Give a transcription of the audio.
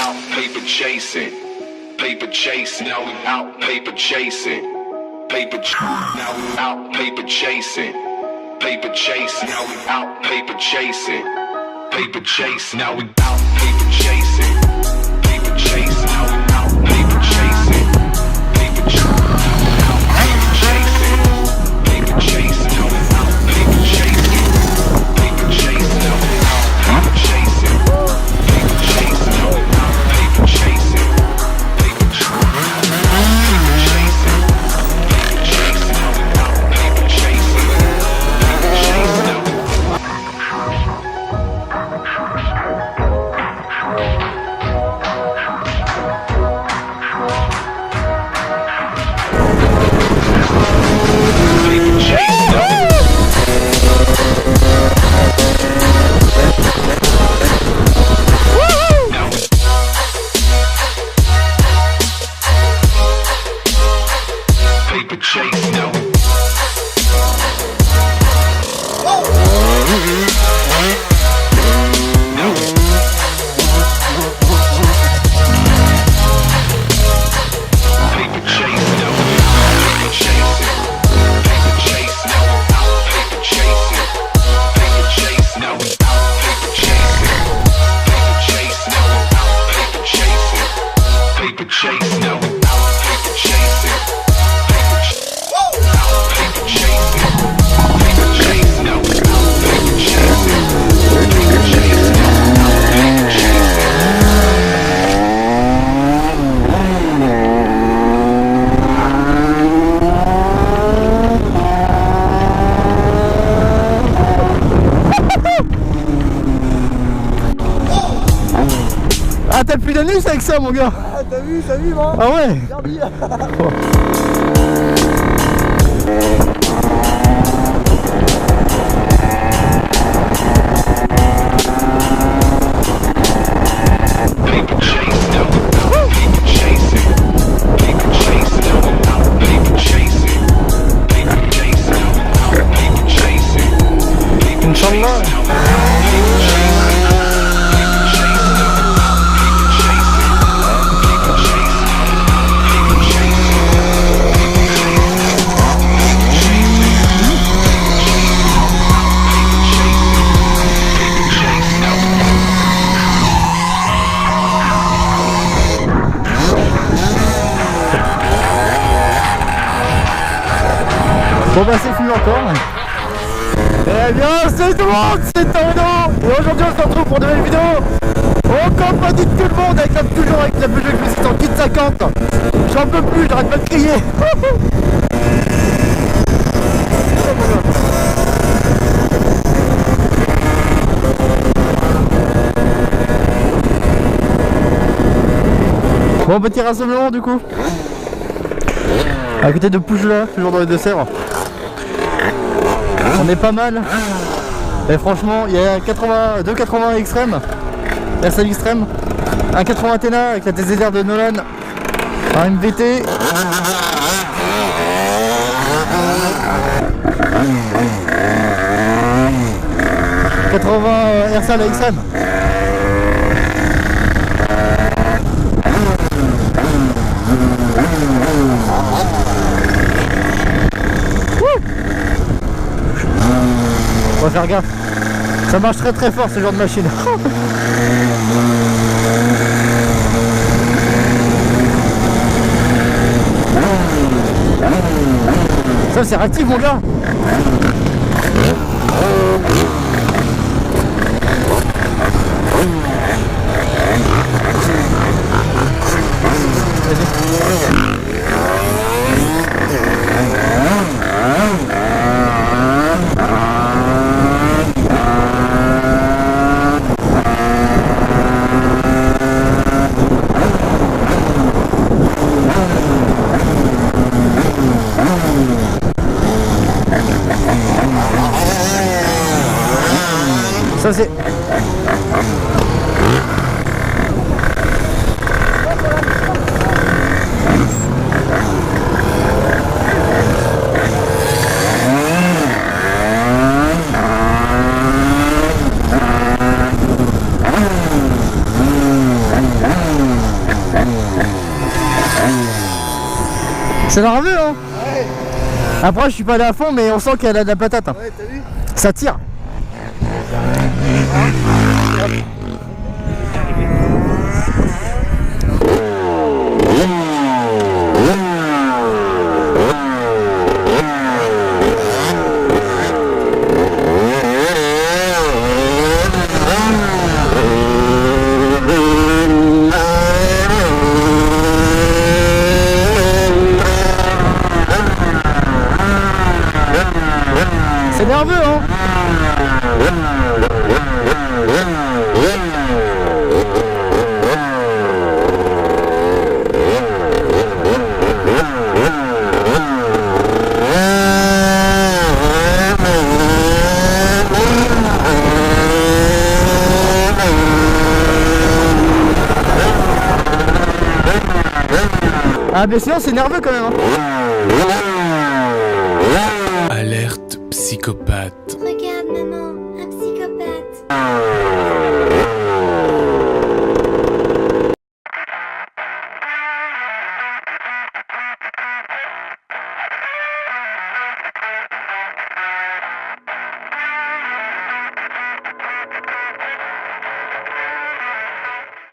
out paper chasing. Paper chasing. Now we out paper chasing. Now we out paper chasing. Paper chasing. Now we out paper chasing. Paper chasing. Now we out paper chasing. Paper chasing. Now we out paper chasing. Paper chasing. Now we out paper chasing. Paper chasing. Now we out paper chasing. Paper chasing. Now we out paper chasing. Paper chasing. Now we out paper chasing. Paper chasing. Ah, t'as plus d'anus avec ça, mon gars. Ah, t'as vu, ça vibre, hein. Ah ouais. Inch'Allah. Bon bah c'est fini encore. Eh bien c'est tout le monde, c'est TORINO. Et aujourd'hui on se retrouve pour de nouvelles vidéos. On compagne tout le monde avec toujours avec la Peugeot X en kit 50. J'en peux plus, j'arrête pas de crier. Bon petit rassemblement du coup. À côté de Pougelat, toujours dans les Deux-Sèvres. On est pas mal. Et franchement, il y a 2,80 Xtream, Airsal Xtream, un 80 Athena avec la TZR de Nolan, un MVT, Airsal à Xtream. On va faire gaffe. Ça marche très très fort ce genre de machine. Ça c'est réactif mon gars. C'est nerveux, hein? Ouais. Après, je suis pas allé à fond, mais on sent qu'elle a de la patate. Hein. Ouais, t'as vu? Ça tire. C'est nerveux, hein? Ah mais sinon c'est nerveux quand même hein. Alerte psychopathe. Regarde maman, un psychopathe.